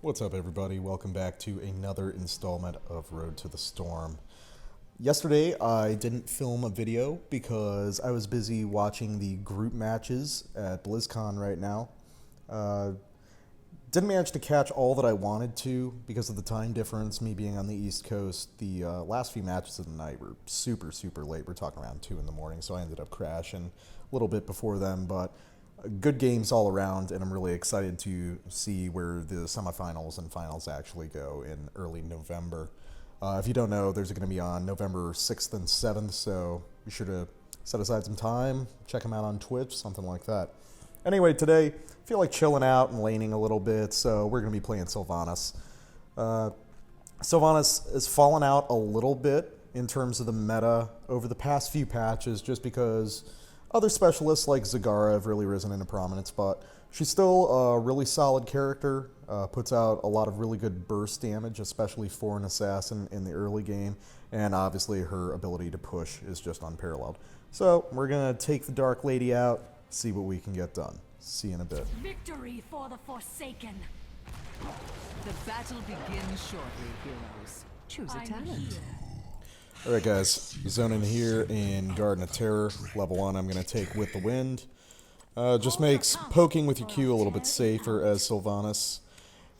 What's up, everybody? Welcome back to another installment of Road to the Storm. Yesterday, I didn't film a video because I was busy watching the group matches at BlizzCon right now. Didn't manage to catch all that I wanted to because of the time difference, me being on the East Coast. The last few matches of the night were super late. We're talking around 2 in the morning, so I ended up crashing a little bit before them, but good games all around, and I'm really excited to see where the semifinals and finals actually go in early November. If you don't know, there's going to be on November 6th and 7th, so be sure to set aside some time, check them out on Twitch, something like that. Anyway, today, I feel like chilling out and laning a little bit, so we're going to be playing Sylvanas. Sylvanas has fallen out a little bit in terms of the meta over the past few patches, just because other specialists like Zagara have really risen into prominence, but she's still a really solid character, puts out a lot of really good burst damage, especially for an assassin in the early game, and obviously her ability to push is just unparalleled. So we're going to take the Dark Lady out, see what we can get done. See you in a bit. Victory for the Forsaken! The battle begins shortly, heroes. Choose a talent. Alright guys, zone in here in Garden of Terror, level 1 I'm going to take With the Wind. Just makes poking with your Q a little bit safer as Sylvanas.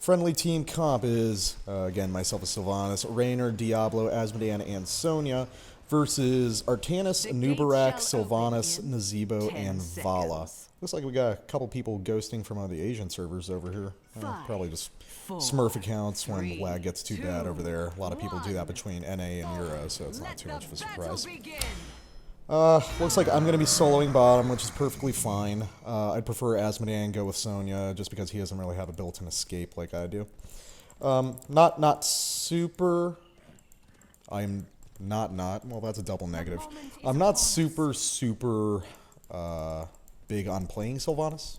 Friendly team comp is, again, myself as Sylvanas, Raynor, Diablo, Asmodean, and Sonya, versus Artanis, Anub'arak, Sylvanas, Nazeebo, and Vala. Looks like we got a couple people ghosting from one of the Asian servers over here. Probably just Smurf accounts when lag gets too bad over there. A lot of people do that between NA and Euro, so it's not too much of a surprise. Looks like I'm going to be soloing bottom, which is perfectly fine. I'd prefer Asmodean go with Sonya, just because he doesn't really have a built-in escape like I do. Not super... well, that's a double negative. I'm not super big on playing Sylvanas.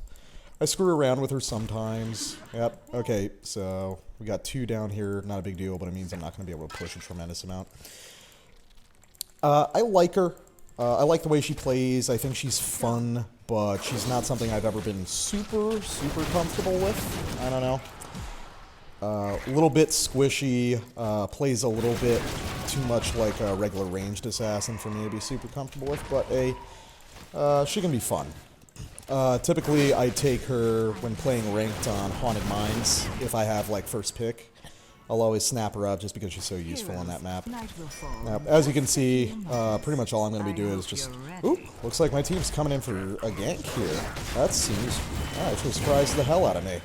I screw around with her sometimes. Yep, okay, so we got 2 down here. Not a big deal, but it means I'm not going to be able to push a tremendous amount. I like her. I like the way she plays. I think she's fun, but she's not something I've ever been super comfortable with. I don't know. A little bit squishy, plays a little bit too much like a regular ranged assassin for me to be super comfortable with, but she can be fun. Typically, I take her when playing ranked on Haunted Mines if I have, like, first pick. I'll always snap her up just because she's so useful on that map. Now, as you can see, pretty much all I'm going to be doing is just... Ooh, looks like my team's coming in for a gank here. That seems... actually surprised the hell out of me.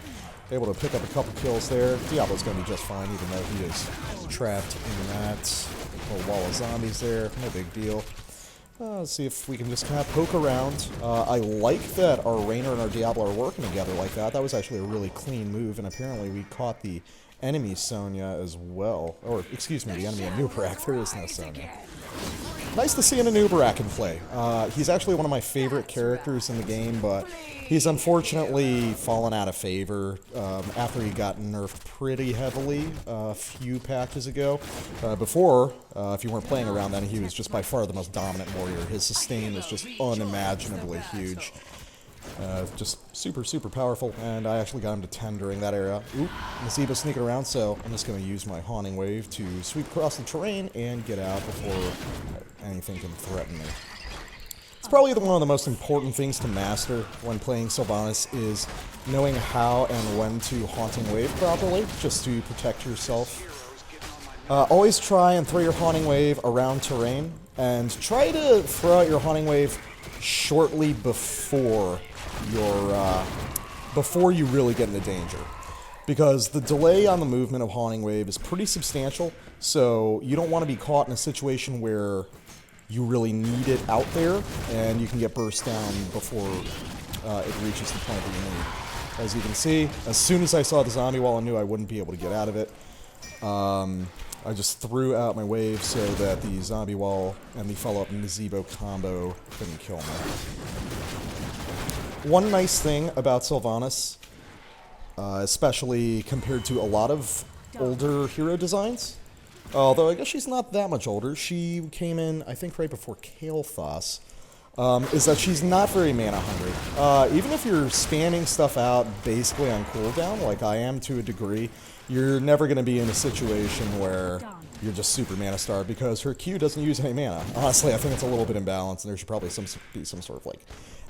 Able to pick up a couple kills there. Diablo's going to be just fine, even though he is trapped in that little wall of zombies there. No big deal. Let's see if we can just kind of poke around. I like that our Raynor and our Diablo are working together like that. That was actually a really clean move, and apparently we caught the enemy Sonya as well. Or, excuse me, the enemy Anub'arak. There is no Sonya. Nice to see an Anub'arak in play. He's actually one of my favorite characters in the game, but he's unfortunately fallen out of favor after he got nerfed pretty heavily a few patches ago. Before, if you weren't playing around then, he was just by far the most dominant warrior. His sustain is just unimaginably huge. Just super powerful, and I actually got him to 10 during that era. Oop, Nazeebo sneaking around, so I'm just going to use my Haunting Wave to sweep across the terrain and get out before anything can threaten me. It's probably one of the most important things to master when playing Sylvanas is knowing how and when to Haunting Wave properly, just to protect yourself. Always try and throw your Haunting Wave around terrain, and try to throw out your Haunting Wave shortly before you really get into danger. Because the delay on the movement of Haunting Wave is pretty substantial, so you don't want to be caught in a situation where you really need it out there, and you can get burst down before it reaches the point that you need. As you can see, as soon as I saw the zombie wall, I knew I wouldn't be able to get out of it. I just threw out my wave so that the zombie wall and the follow-up Nazeebo combo couldn't kill me. One nice thing about Sylvanas, especially compared to a lot of older hero designs, although I guess she's not that much older. She came in, I think, right before Kael'thas. is that she's not very mana hungry. Even if you're spamming stuff out basically on cooldown, like I am to a degree, you're never going to be in a situation where you're just super mana starved because her Q doesn't use any mana. Honestly, I think it's a little bit imbalanced, and there should probably be some sort of like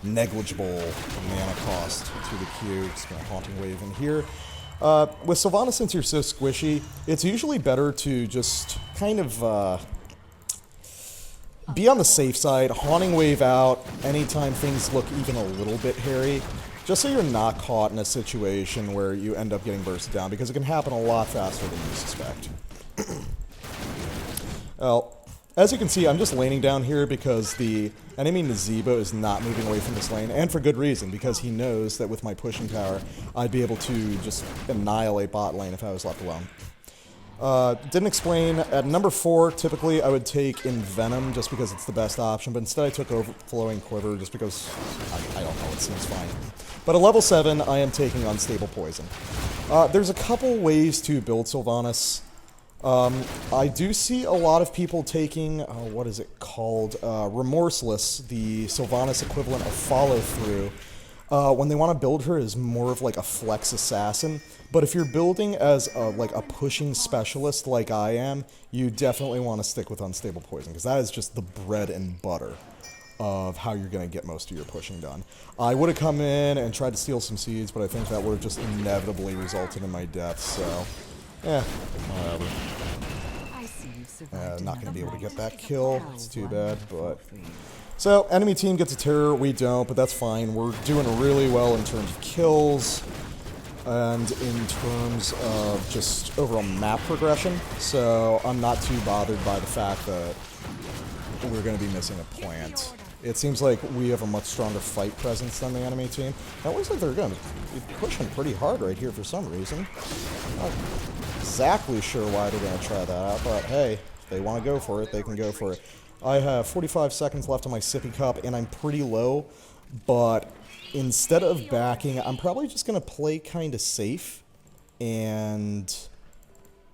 negligible mana cost to the Q. Just going to Haunting Wave in here. With Sylvanas, since you're so squishy, it's usually better to just kind of be on the safe side, Haunting Wave out anytime things look even a little bit hairy, just so you're not caught in a situation where you end up getting bursted down, because it can happen a lot faster than you suspect. Well, as you can see, I'm just laning down here because the enemy Nazebo is not moving away from this lane, and for good reason, because he knows that with my pushing tower, I'd be able to just annihilate bot lane if I was left alone. Didn't explain, at number 4, typically I would take Envenom just because it's the best option, but instead I took Overflowing Quiver just because, I don't know, it seems fine. But at level 7, I am taking Unstable Poison. There's a couple ways to build Sylvanas. I do see a lot of people taking, what is it called, Remorseless, the Sylvanas equivalent of Follow Through, when they want to build her as more of like a flex assassin. But if you're building as like a pushing specialist like I am, you definitely want to stick with Unstable Poison, because that is just the bread and butter of how you're going to get most of your pushing done. I would have come in and tried to steal some seeds, but I think that would have just inevitably resulted in my death, so whatever. Not going to be able to get that kill. It's too bad, but... So, enemy team gets a terror, we don't, but that's fine. We're doing really well in terms of kills and in terms of just overall map progression, so I'm not too bothered by the fact that we're going to be missing a plant. It seems like we have a much stronger fight presence than the enemy team. It looks like they're going to be pushing pretty hard right here for some reason. Not exactly sure why they're going to try that out, but hey, if they want to go for it, they can go for it. I have 45 seconds left on my sippy cup, and I'm pretty low, but instead of backing, I'm probably just going to play kind of safe, and,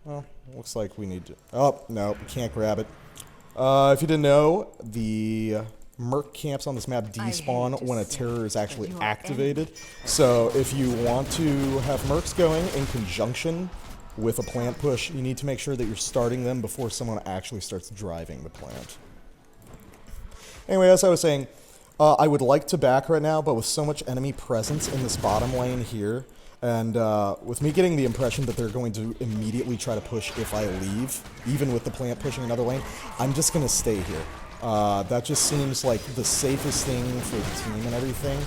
well, looks like we need to... Oh, no, can't grab it. If you didn't know, the merc camps on this map despawn when a terror is actually activated, so if you want to have mercs going in conjunction with a plant push, you need to make sure that you're starting them before someone actually starts driving the plant. Anyway, as I was saying, I would like to back right now, but with so much enemy presence in this bottom lane here, and with me getting the impression that they're going to immediately try to push if I leave, even with the plant pushing another lane, I'm just going to stay here. That just seems like the safest thing for the team and everything.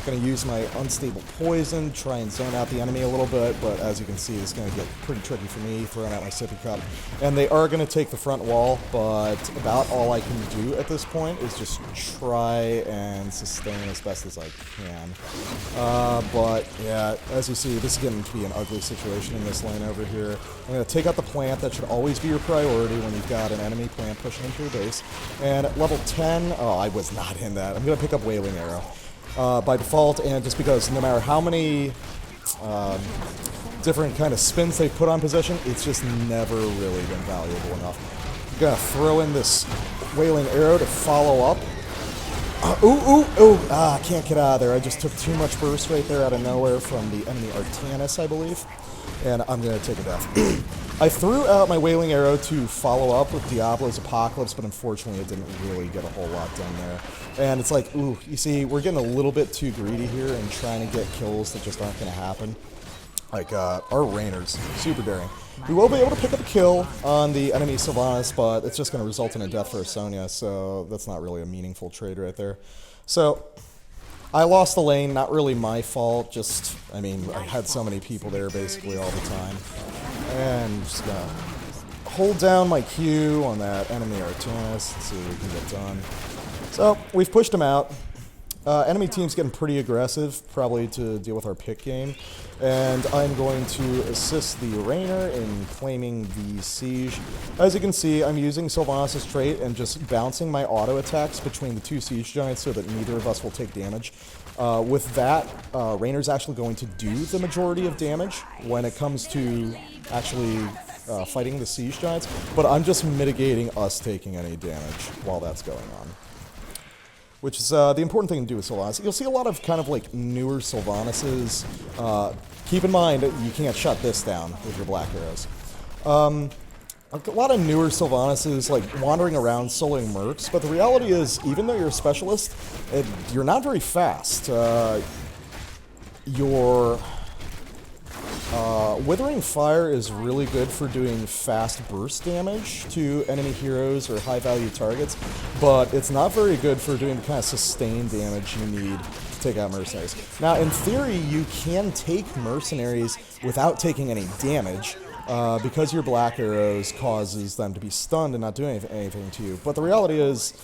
Going to use my Unstable Poison, try and zone out the enemy a little bit, but as you can see, it's going to get pretty tricky for me, throwing out my sippy cup. And they are going to take the front wall, but about all I can do at this point is just try and sustain as best as I can. But yeah, as you see, this is going to be an ugly situation in this lane over here. I'm going to take out the plant. That should always be your priority when you've got an enemy plant pushing into your base. And at level 10, oh, I was not in that. I'm going to pick up Wailing Arrow. By default, and just because no matter how many different kind of spins they put on position, it's just never really been valuable enough. I'm gonna throw in this Wailing Arrow to follow up. Can't get out of there. I just took too much burst right there out of nowhere from the enemy Artanis, I believe, and I'm gonna take a death. I threw out my Wailing Arrow to follow up with Diablo's Apocalypse, but unfortunately it didn't really get a whole lot done there. And it's like, ooh, you see, we're getting a little bit too greedy here and trying to get kills that just aren't going to happen. Like, our Rainers, super daring. We will be able to pick up a kill on the enemy Sylvanas, but it's just going to result in a death for Sonya, so that's not really a meaningful trade right there. So, I lost the lane, not really my fault, just, I mean, I had so many people there basically all the time. And just gonna hold down my Q on that enemy Artanis, let's see what we can get done. So, we've pushed him out. Enemy team's getting pretty aggressive, probably to deal with our pick game. And I'm going to assist the Rainer in claiming the Siege. As you can see, I'm using Sylvanas' trait and just bouncing my auto attacks between the two Siege Giants so that neither of us will take damage. With that, Rainer's actually going to do the majority of damage when it comes to actually fighting the Siege Giants, but I'm just mitigating us taking any damage while that's going on. which is the important thing to do with Sylvanas. You'll see a lot of kind of like newer Sylvanases. Keep in mind, you can't shut this down with your black arrows. A lot of newer Sylvanases like wandering around soloing mercs, but the reality is, even though you're a specialist, you're not very fast. Your Withering Fire is really good for doing fast burst damage to enemy heroes or high-value targets, but it's not very good for doing the kind of sustained damage you need to take out mercenaries. Now, in theory, you can take mercenaries without taking any damage, because your black arrows causes them to be stunned and not doing anything to you. But the reality is,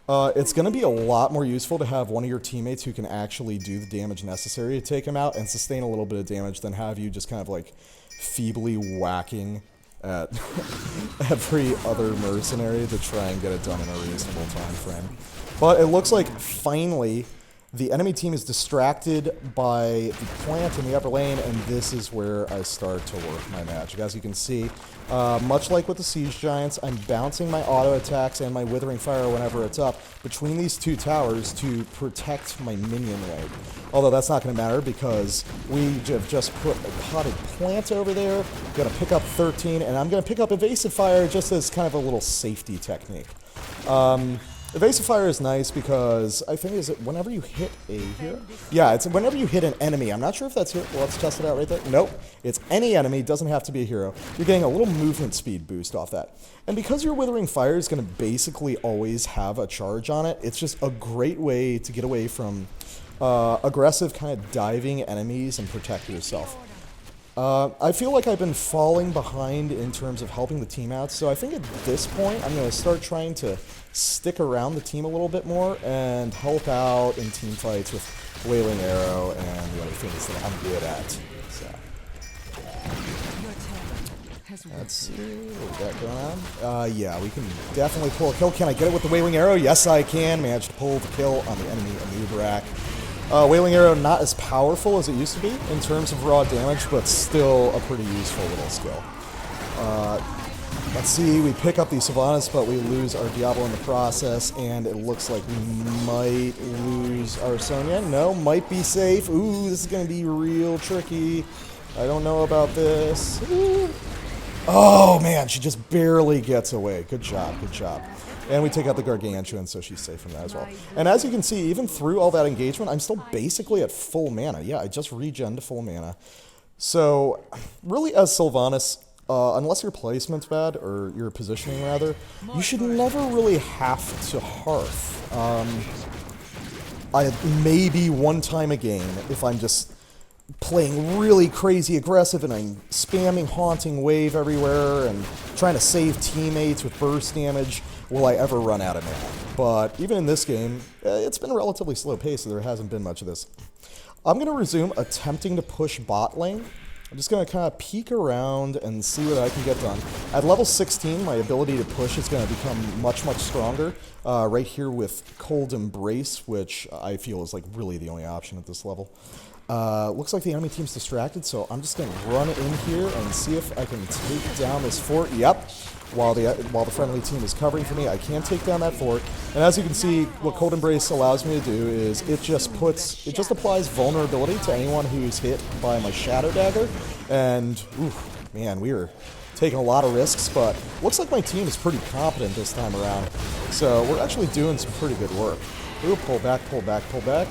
it's going to be a lot more useful to have one of your teammates who can actually do the damage necessary to take him out and sustain a little bit of damage than have you just kind of like feebly whacking at every other mercenary to try and get it done in a reasonable time frame. But it looks like finally the enemy team is distracted by the plant in the upper lane, and this is where I start to work my magic. As you can see, much like with the Siege Giants, I'm bouncing my auto attacks and my Withering Fire whenever it's up between these two towers to protect my minion wave. Although that's not going to matter because we have just put a potted plant over there. I'm going to pick up 13, and I'm going to pick up Evasive Fire just as kind of a little safety technique. Evasive Fire is nice because I think is it whenever you hit a hero? Yeah, it's whenever you hit an enemy. I'm not sure if that's here. Well, let's test it out right there. Nope. It's any enemy. Doesn't have to be a hero. You're getting a little movement speed boost off that. And because your Withering Fire is going to basically always have a charge on it, it's just a great way to get away from aggressive kind of diving enemies and protect yourself. I feel like I've been falling behind in terms of helping the team out, so I think at this point I'm going to start trying to stick around the team a little bit more and help out in team fights with Wailing Arrow and the other things that I'm good at. So. Let's see what we got going on. Yeah, we can definitely pull a kill. Can I get it with the Wailing Arrow? Yes, I can. Managed to pull the kill on the enemy Anub'arak. Wailing Arrow not as powerful as it used to be in terms of raw damage, but still a pretty useful little skill. Let's see, we pick up the Sylvanas, but we lose our Diablo in the process, and it looks like we might lose our Sonya. No, might be safe. Ooh, this is going to be real tricky. I don't know about this. Ooh. Oh, man, she just barely gets away. Good job, good job. And we take out the Gargantuan, so she's safe from that as well. And as you can see, even through all that engagement, I'm still basically at full mana. Yeah, I just regen to full mana. So, really, as Sylvanas, unless your placement's bad, or your positioning rather, you should never really have to Hearth. Maybe one time a game, if I'm just playing really crazy aggressive and I'm spamming Haunting Wave everywhere and trying to save teammates with burst damage, will I ever run out of mana. But even in this game, it's been a relatively slow pace, so there hasn't been much of this. I'm going to resume attempting to push bot lane. I'm just going to kind of peek around and see what I can get done. At level 16, my ability to push is going to become much, much stronger. Right here with Cold Embrace, which I feel is like really the only option at this level. Looks like the enemy team's distracted, so I'm just going to run in here and see if I can take down this fort. Yep. While the friendly team is covering for me, I can take down that fort. And as you can see, what Cold Embrace allows me to do is it just applies vulnerability to anyone who's hit by my Shadow Dagger. And, oof, man, we were taking a lot of risks, but looks like my team is pretty competent this time around. So we're actually doing some pretty good work. Ooh, pull back, pull back, pull back.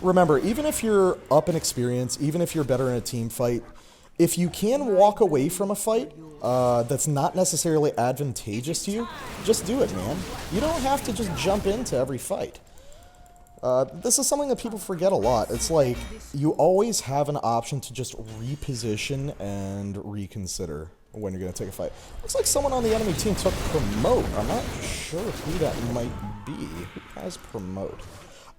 Remember, even if you're up in experience, even if you're better in a team fight, if you can walk away from a fight that's not necessarily advantageous to you, just do it, man. You don't have to just jump into every fight. This is something that people forget a lot. It's like, you always have an option to just reposition and reconsider when you're going to take a fight. Looks like someone on the enemy team took Promote. I'm not sure who that might be. Who has Promote?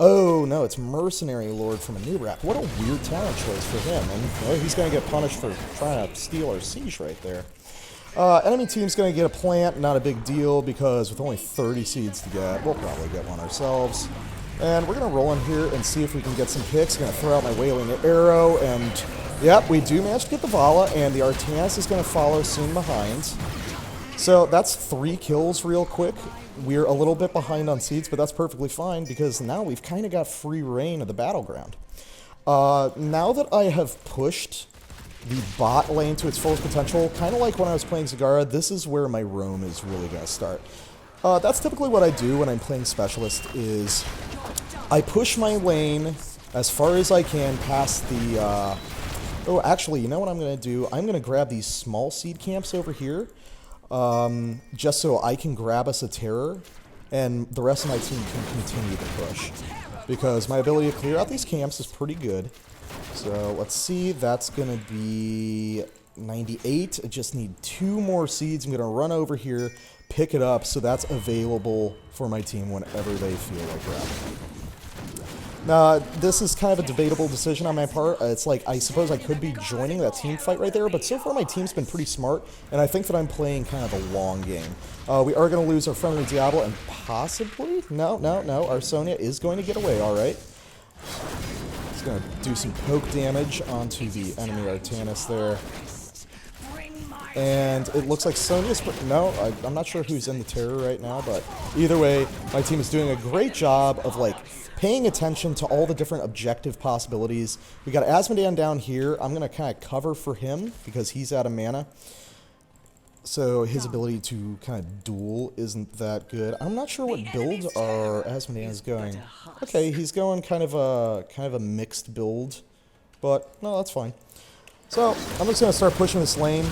Oh, no, it's Mercenary Lord from Anub'arak. What a weird talent choice for him. And well, he's going to get punished for trying to steal our siege right there. Enemy team's going to get a plant. Not a big deal, because with only 30 seeds to get, we'll probably get one ourselves. And we're going to roll in here and see if we can get some picks. Going to throw out my Wailing Arrow. And, yep, we do manage to get the Vala. And the Artanis is going to follow soon behind. So that's 3 kills real quick. We're a little bit behind on seeds, but that's perfectly fine because now we've kind of got free reign of the battleground. Now that I have pushed the bot lane to its fullest potential, kind of like when I was playing Zagara, this is where my roam is really going to start. That's typically what I do when I'm playing Specialist, is I push my lane as far as I can past the... oh, actually, you know what I'm going to do? I'm going to grab these small seed camps over here, just so I can grab us a terror, and the rest of my team can continue to push. Because my ability to clear out these camps is pretty good. So, let's see, that's going to be 98. I just need 2 more seeds. I'm going to run over here, pick it up, so that's available for my team whenever they feel like grabbing it. Now, this is kind of a debatable decision on my part. It's like, I suppose I could be joining that team fight right there, but so far my team's been pretty smart, and I think that I'm playing kind of a long game. We are going to lose our friendly Diablo, and possibly... No, our Sonya is going to get away, alright. It's going to do some poke damage onto the enemy Artanis there. And it looks like Sonya's... No, I'm not sure who's in the terror right now, but either way, my team is doing a great job of, like, paying attention to all the different objective possibilities. We got Asmodean down here. I'm going to kind of cover for him because he's out of mana. So his ability to kind of duel isn't that good. I'm not sure what build our Asmodean is going. Okay, he's going kind of a mixed build, but no, that's fine. So, I'm just going to start pushing this lane.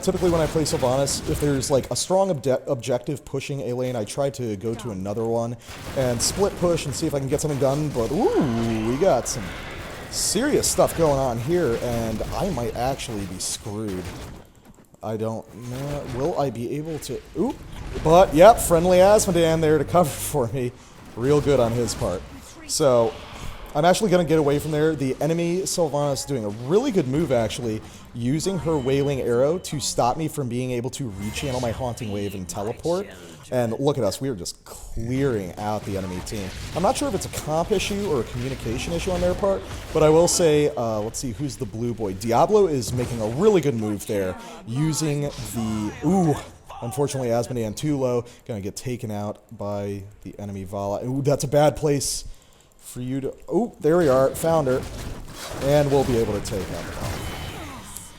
Typically when I play Sylvanas, if there's like a strong objective pushing a lane, I try to go to another one and split push and see if I can get something done, but ooh, we got some serious stuff going on here, and I might actually be screwed. I don't know. Will I be able to... Ooh, but yep, friendly Asmodean there to cover for me. Real good on his part. So... I'm actually going to get away from there. The enemy Sylvanas doing a really good move, actually, using her Wailing Arrow to stop me from being able to rechannel my Haunting Wave and teleport. And look at us, we are just clearing out the enemy team. I'm not sure if it's a comp issue or a communication issue on their part, but I will say, let's see, who's the blue boy? Diablo is making a really good move there, using the... Ooh, unfortunately, Asmodean too low. Going to get taken out by the enemy Vala. Ooh, that's a bad place for you to... Oh, there we are. Found her. And we'll be able to take out the Vala.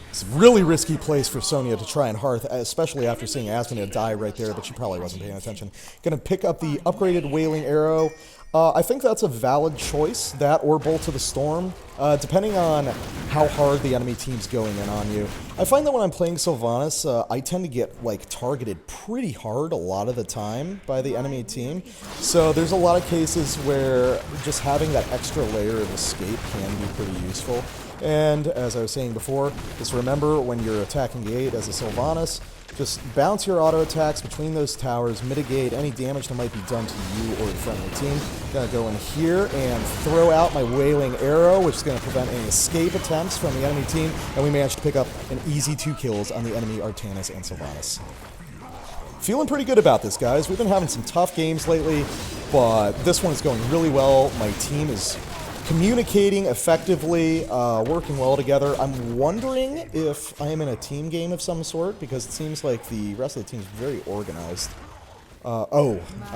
It's a really risky place for Sonya to try and hearth, especially after seeing Asmodean die right there, but she probably wasn't paying attention. Gonna pick up the upgraded Wailing Arrow. I think that's a valid choice, that or Bolt to the Storm, depending on how hard the enemy team's going in on you. I find that when I'm playing Sylvanas, I tend to get like targeted pretty hard a lot of the time by the enemy team. So there's a lot of cases where just having that extra layer of escape can be pretty useful. And as I was saying before, just remember when you're attacking gate as a Sylvanas, just bounce your auto attacks between those towers, mitigate any damage that might be done to you or the friendly team. Gonna go in here and throw out my Wailing Arrow, which is gonna prevent any escape attempts from the enemy team, and we managed to pick up an easy 2 kills on the enemy Artanis and Sylvanas. Feeling pretty good about this, guys. We've been having some tough games lately, but this one is going really well. My team is communicating effectively, working well together. I'm wondering if I am in a team game of some sort, because it seems like the rest of the team is very organized. I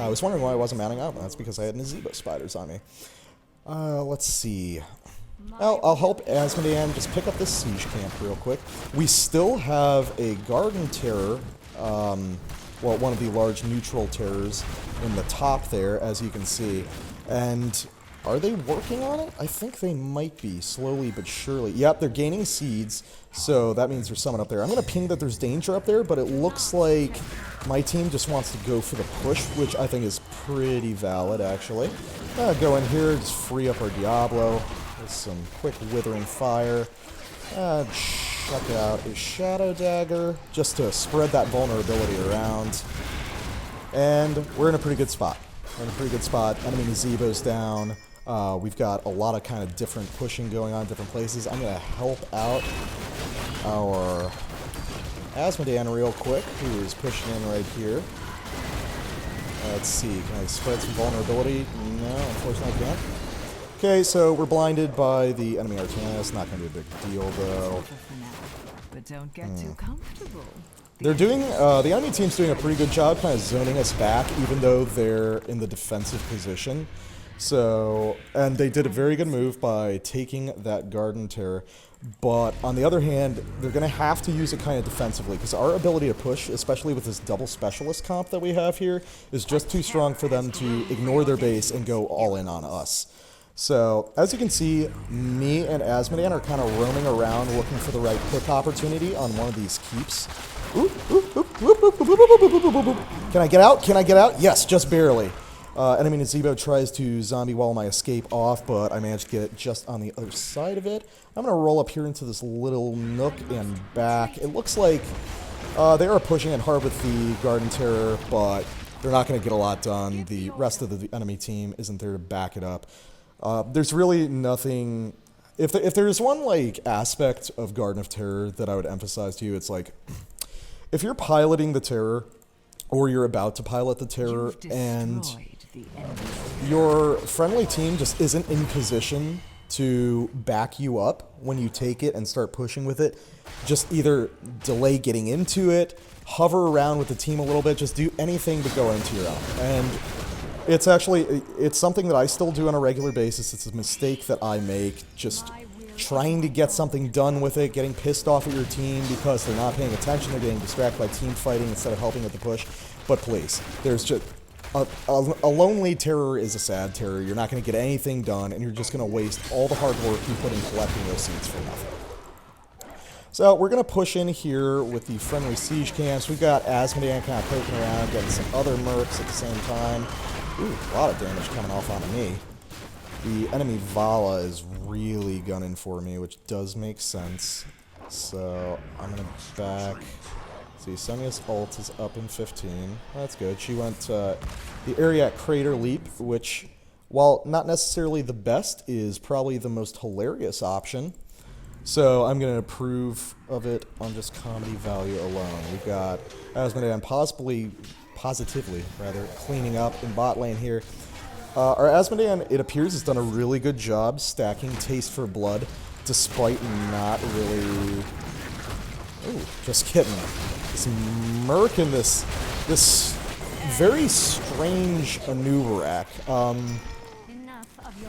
was wondering why I wasn't mounting up. That's because I had Nazebo spiders on me. Let's see. Well, I'll help Asmodean just pick up this siege camp real quick. We still have a garden terror, well, one of the large neutral terrors in the top there, as you can see. And are they working on it? I think they might be, slowly but surely. Yep, they're gaining seeds, so that means there's someone up there. I'm going to ping that there's danger up there, but it looks like my team just wants to go for the push, which I think is pretty valid, actually. Go in here, just free up our Diablo with some quick Withering Fire. Chuck out a Shadow Dagger, just to spread that vulnerability around. And we're in a pretty good spot. Enemy Nazebo's down. We've got a lot of kind of different pushing going on in different places. I'm going to help out our Asmodean real quick, who is pushing in right here. Let's see, can I spread some vulnerability? No, unfortunately I can't. Okay, so we're blinded by the enemy Artanis. Not going to be a big deal, though. But don't get too comfortable. They're doing, the enemy team's doing a pretty good job kind of zoning us back, even though they're in the defensive position. So, and they did a very good move by taking that Garden Terror. But on the other hand, they're going to have to use it kind of defensively, because our ability to push, especially with this double specialist comp that we have here, is just too strong for them to ignore their base and go all in on us. So, as you can see, me and Asmodean are kind of roaming around looking for the right pick opportunity on one of these keeps. Can I get out? Can I get out? Yes, just barely. Enemy Nazebo tries to zombie wall my escape off, but I managed to get it just on the other side of it. I'm going to roll up here into this little nook and back. It looks like they are pushing it hard with the Garden Terror, but they're not going to get a lot done. The rest of the enemy team isn't there to back it up. There's really nothing... If there's one like aspect of Garden of Terror that I would emphasize to you, it's like, if you're piloting the Terror, or you're about to pilot the Terror, and your friendly team just isn't in position to back you up when you take it and start pushing with it, just either delay getting into it, hover around with the team a little bit, just do anything to go into your own. And it's something that I still do on a regular basis. It's a mistake that I make, just trying to get something done with it, getting pissed off at your team because they're not paying attention, they're getting distracted by team fighting instead of helping with the push. But please, there's just... A lonely terror is a sad terror. You're not going to get anything done, and you're just going to waste all the hard work you put in collecting those seeds for nothing. So we're going to push in here with the friendly siege camps. We've got Asmodean kind of poking around, getting some other mercs at the same time. Ooh, a lot of damage coming off onto me. The enemy Vala is really gunning for me, which does make sense. So I'm going to back... See, Semia's ult is up in 15. That's good. She went the area at Crater Leap, which, while not necessarily the best, is probably the most hilarious option. So I'm going to approve of it on just comedy value alone. We've got Asmodean positively cleaning up in bot lane here. Our Asmodean, it appears, has done a really good job stacking Taste for Blood, despite not really... Ooh, just kidding. This merc and this very strange Anub'arak.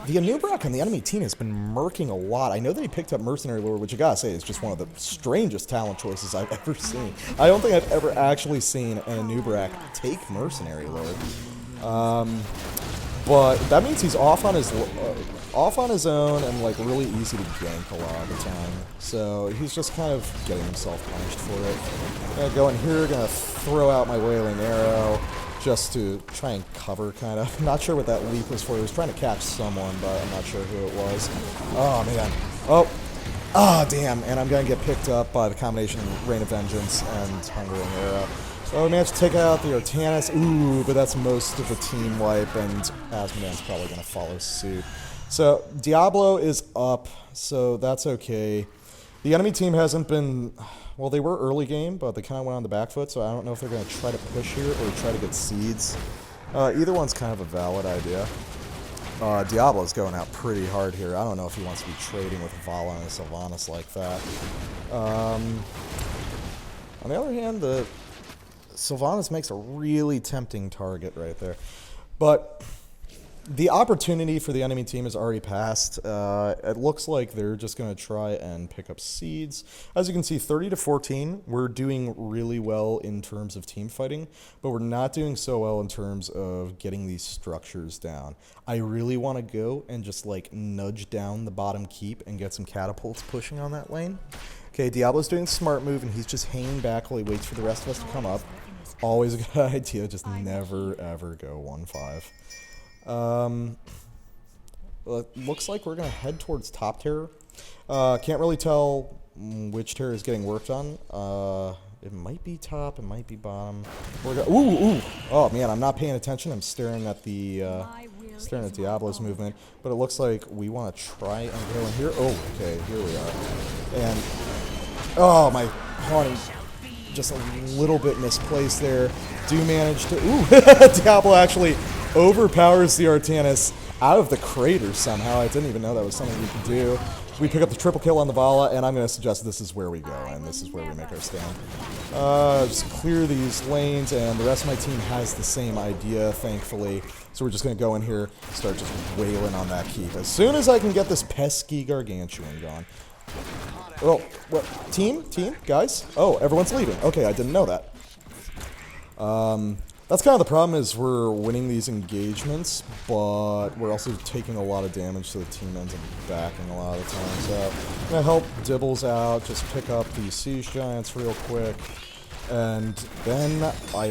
The Anub'arak on the enemy team has been merking a lot. I know that he picked up Mercenary Lord, which I gotta say is just one of the strangest talent choices I've ever seen. I don't think I've ever actually seen an Anub'arak take Mercenary Lord. But that means he's off on his own and like really easy to gank a lot of the time. So he's just kind of getting himself punished for it. Gonna go in here, gonna throw out my Wailing Arrow just to try and cover, kind of. Not sure what that leap was for. He was trying to catch someone, but I'm not sure who it was. Oh man. Oh damn. And I'm gonna get picked up by the combination of Rain of Vengeance and Hungering Arrow. So we managed to take out the Artanis. Ooh, but that's most of the team wipe, and Asmodean's probably going to follow suit. So Diablo is up, so that's okay. The enemy team hasn't been... Well, they were early game, but they kind of went on the back foot, so I don't know if they're going to try to push here or try to get seeds. Either one's kind of a valid idea. Diablo's going out pretty hard here. I don't know if he wants to be trading with Vala and Sylvanas like that. On the other hand, the... Sylvanas makes a really tempting target right there. But the opportunity for the enemy team has already passed. It looks like they're just going to try and pick up seeds. As you can see, 30-14, we're doing really well in terms of team fighting, but we're not doing so well in terms of getting these structures down. I really want to go and just like nudge down the bottom keep and get some catapults pushing on that lane. Okay, Diablo's doing the smart move, and he's just hanging back while he waits for the rest of us to come up. Always a good idea, just never, ever go 1-5. Well, it looks like we're going to head towards top terror. Can't really tell which terror is getting worked on. It might be top, it might be bottom. Ooh! Oh man, I'm not paying attention. I'm staring at the Diablo's movement. But it looks like we want to try and go in here. Oh, okay, here we are. And oh, my haunting. Just a little bit misplaced there. Do manage to... Ooh! Diablo actually overpowers the Artanis out of the crater somehow. I didn't even know that was something you could do. we pick up the triple kill on the Vala, and I'm going to suggest this is where we go, and this is where we make our stand. Just clear these lanes, and the rest of my team has the same idea, thankfully. So we're just going to go in here, start just wailing on that keep. As soon as I can get this pesky gargantuan gone. Oh, what? Team, guys? Oh, everyone's leaving. Okay, I didn't know that. That's kind of the problem, is we're winning these engagements, but we're also taking a lot of damage, so the team ends up backing a lot of the time. So I'm going to help Dibbles out, just pick up the Siege Giants real quick, and then I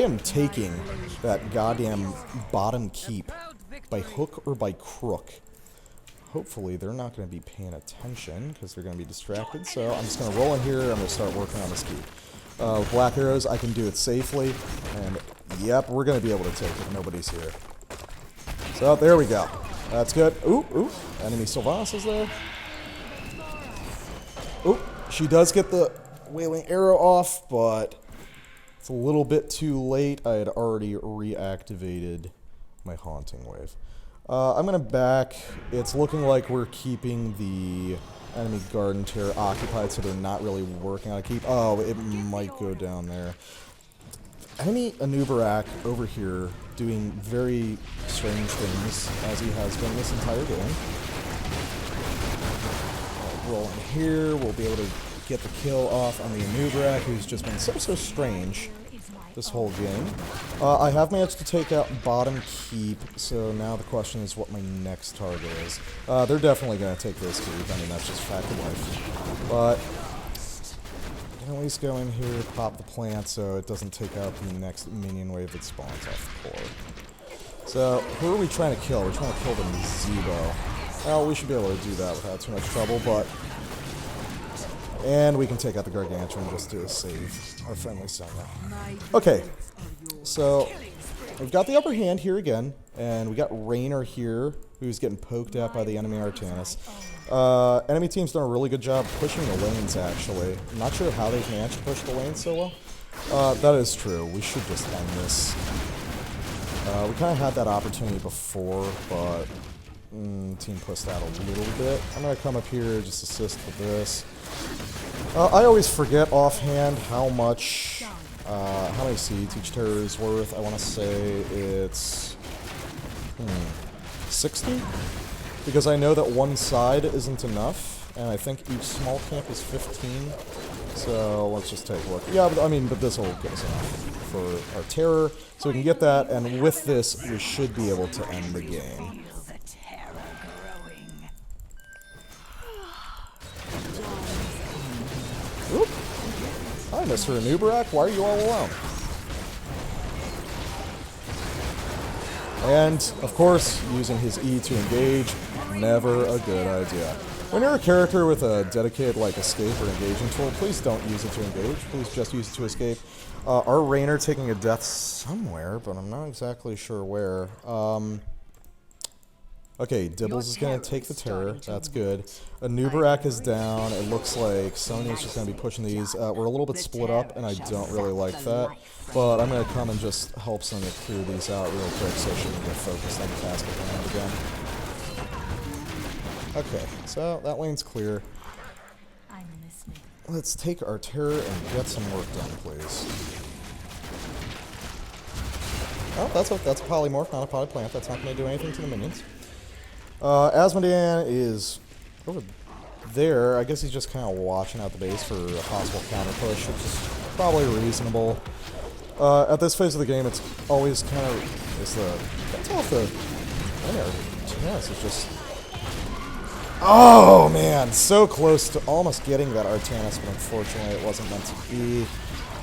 am taking that goddamn bottom keep by hook or by crook. Hopefully they're not going to be paying attention, because they're going to be distracted, so I'm just going to roll in here, and I'm going to start working on this keep. With black arrows, I can do it safely, and yep, we're going to be able to take it. Nobody's here. So, there we go. That's good. Ooh, enemy Sylvanas is there. Ooh, she does get the wailing arrow off, but it's a little bit too late. I had already reactivated my haunting wave. I'm going to back. It's looking like we're keeping the enemy garden tier occupied, so they're not really working on a keep. Oh, it might go down there. Enemy Anub'arak over here doing very strange things, as he has been this entire game. Roll in here, we'll be able to get the kill off on the Anub'arak, who's just been so strange this whole game. I have managed to take out bottom keep, so now the question is what my next target is. They're definitely going to take this keep. I mean, that's just fact of life. But I can at least go in here, pop the plant so it doesn't take out the next minion wave that spawns off the core. So, who are we trying to kill? We're trying to kill the Zebo. Well, we should be able to do that without too much trouble, but... And we can take out the Gargantuan just to save our friendly Sonya. Okay, so we've got the upper hand here again, and we got Raynor here, who's getting poked at by the enemy Artanis. Enemy team's done a really good job pushing the lanes, actually. I'm not sure how they've managed to push the lanes so well. That is true. We should just end this. We kind of had that opportunity before, but team pushed out a little bit. I'm going to come up here, just assist with this. I always forget offhand how many seeds each terror is worth. I want to say it's 60? Because I know that one side isn't enough, and I think each small camp is 15. So let's just take a look. Yeah, but this will get us enough for our terror. So we can get that, and with this, we should be able to end the game. Oop. Hi, Mr. Anub'arak. Why are you all alone? And, of course, using his E to engage, never a good idea. When you're a character with a dedicated, escape or engaging tool, please don't use it to engage. Please just use it to escape. Our Raynor taking a death somewhere, but I'm not exactly sure where. Okay, Dibbles is going to take the terror. That's good. Anub'arak is down. It looks like Sonya's just going to be pushing these. We're a little bit split up, and I don't really like that. But I'm going to come and just help Sonya clear these out real quick so she can get focused on the task at hand again. Okay, so that lane's clear. Let's take our terror and get some work done, please. Oh, that's a polymorph, not a potted plant. That's not going to do anything to the minions. Asmodean is over there. I guess he's just kind of watching out the base for a possible counter push, which is probably reasonable. At this phase of the game, it's always kind of... That's off the... Yes, it's just... Oh, man! So close to almost getting that Artanis, but unfortunately it wasn't meant to be.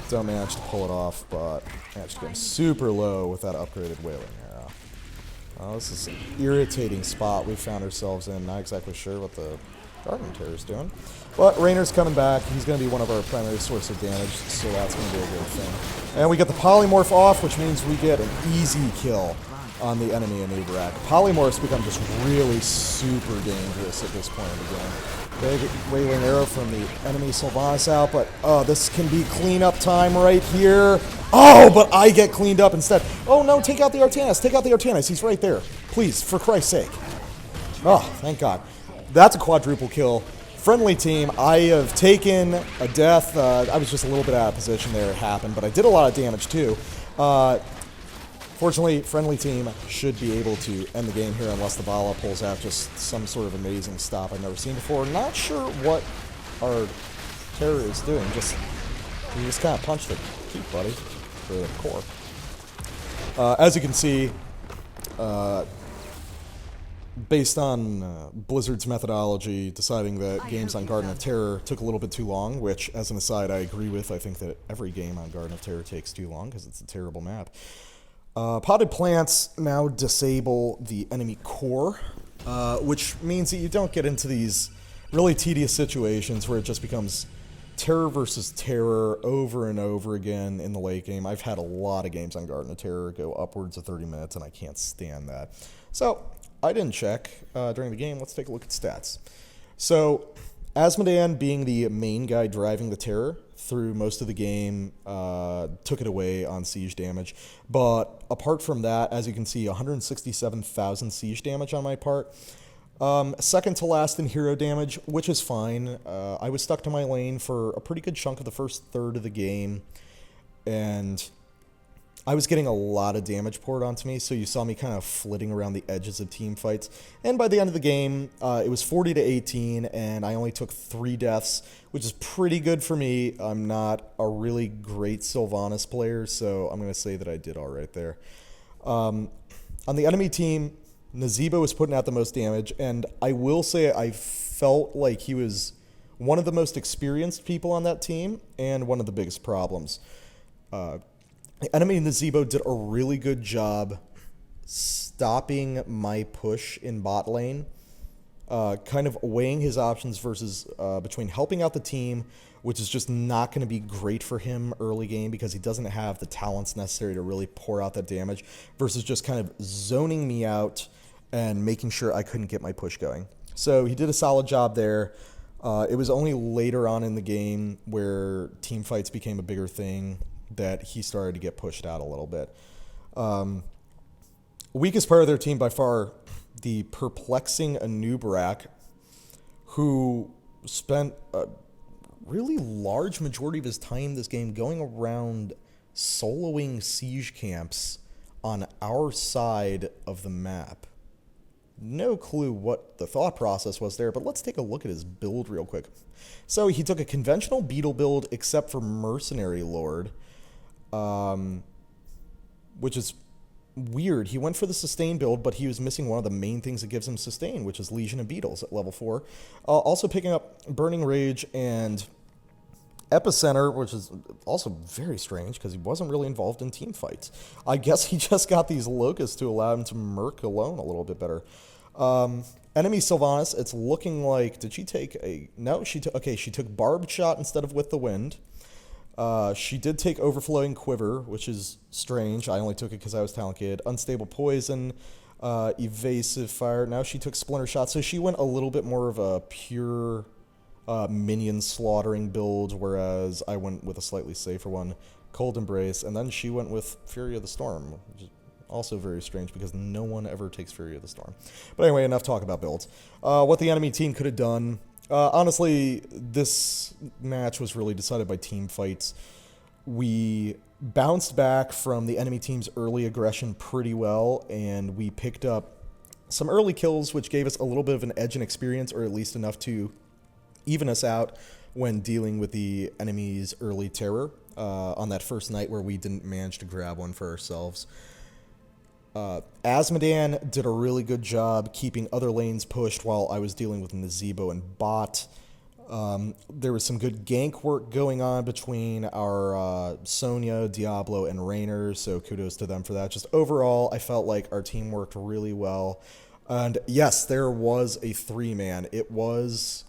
Don't manage to pull it off, but managed to get him super low with that upgraded Wailing Arrow. This is an irritating spot we found ourselves in. Not exactly sure what the Garden Terror's doing. But Raynor's coming back. He's going to be one of our primary source of damage, so that's going to be a good thing. And we get the Polymorph off, which means we get an easy kill on the enemy Anub'arak. Polymorphs become just really super dangerous at this point in the game. Big Wailing Arrow from the enemy Sylvanas out, but this can be cleanup time right here. Oh, but I get cleaned up instead. Oh no, take out the Artanis. Take out the Artanis. He's right there. Please, for Christ's sake. Oh, thank God. That's a quadruple kill. Friendly team, I have taken a death. I was just a little bit out of position there. It happened, but I did a lot of damage too. Fortunately, friendly team should be able to end the game here unless the Vala pulls out just some sort of amazing stop I've never seen before. Not sure what our terror is doing. You just kind of punch the keep, buddy, the core. As you can see, based on Blizzard's methodology, deciding that games on Garden of Terror took a little bit too long, which, as an aside, I agree with. I think that every game on Garden of Terror takes too long because it's a terrible map. Potted plants now disable the enemy core, which means that you don't get into these really tedious situations where it just becomes terror versus terror over and over again in the late game. I've had a lot of games on Garden of Terror go upwards of 30 minutes, and I can't stand that. So I didn't check during the game. Let's take a look at stats. So Asmodean, being the main guy driving the terror through most of the game, took it away on siege damage. But apart from that, as you can see, 167,000 siege damage on my part. Second to last in hero damage, which is fine. I was stuck to my lane for a pretty good chunk of the first third of the game, and I was getting a lot of damage poured onto me, so you saw me kind of flitting around the edges of team fights. And by the end of the game, it was 40-18, and I only took 3 deaths, which is pretty good for me. I'm not a really great Sylvanas player, so I'm going to say that I did all right there. On the enemy team, Nazeebo was putting out the most damage, and I will say I felt like he was one of the most experienced people on that team and one of the biggest problems. The enemy Nazeebo did a really good job stopping my push in bot lane, kind of weighing his options versus between helping out the team, which is just not going to be great for him early game because he doesn't have the talents necessary to really pour out that damage, versus just kind of zoning me out and making sure I couldn't get my push going. So he did a solid job there. It was only later on in the game where team fights became a bigger thing that he started to get pushed out a little bit. Weakest part of their team by far, the perplexing Anub'arak, who spent a really large majority of his time this game going around soloing siege camps on our side of the map. No clue what the thought process was there, but let's take a look at his build real quick. So he took a conventional beetle build except for Mercenary Lord, which is weird. He went for the sustain build, but he was missing one of the main things that gives him sustain, which is Legion of Beetles at level 4. Also picking up Burning Rage and Epicenter, which is also very strange because he wasn't really involved in team fights. I guess he just got these locusts to allow him to merc alone a little bit better. Enemy Sylvanas, it's looking like, did she take a, no, she took Barbed Shot instead of With the Wind. She did take Overflowing Quiver, which is strange. I only took it because I was Talent Kid. Unstable Poison, Evasive Fire. Now she took Splinter Shot, so she went a little bit more of a pure minion slaughtering build, whereas I went with a slightly safer one, Cold Embrace, and then she went with Fury of the Storm, which is also very strange because no one ever takes Fury of the Storm. But anyway, enough talk about builds. What the enemy team could have done. Honestly, this match was really decided by team fights. We bounced back from the enemy team's early aggression pretty well, and we picked up some early kills, which gave us a little bit of an edge in experience, or at least enough to even us out when dealing with the enemy's early terror on that first night where we didn't manage to grab one for ourselves. Asmodean did a really good job keeping other lanes pushed while I was dealing with Nazeebo and bot. There was some good gank work going on between our Sonya, Diablo, and Raynor, so kudos to them for that. Just overall, I felt like our team worked really well. And yes, there was a 3-man. It was...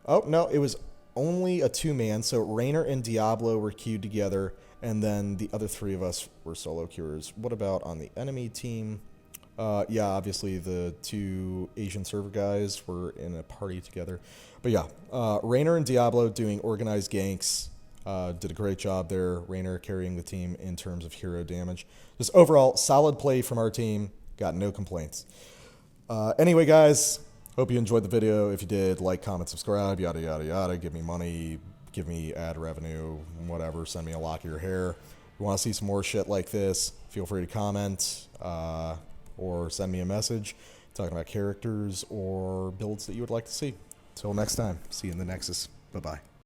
Oh, no, it was only a 2-man, so Raynor and Diablo were queued together, and then the other 3 of us were solo queuers. What about on the enemy team? Yeah, obviously the 2 Asian server guys were in a party together. But yeah, Raynor and Diablo doing organized ganks. Did a great job there. Raynor carrying the team in terms of hero damage. Just overall, solid play from our team. Got no complaints. Anyway, guys, Hope you enjoyed the video. If you did, like, comment, subscribe, yada, yada, yada. Give me money, give me ad revenue, whatever. Send me a lock of your hair. If you want to see some more shit like this, feel free to comment or send me a message talking about characters or builds that you would like to see. Till next time, see you in the Nexus. Bye-bye.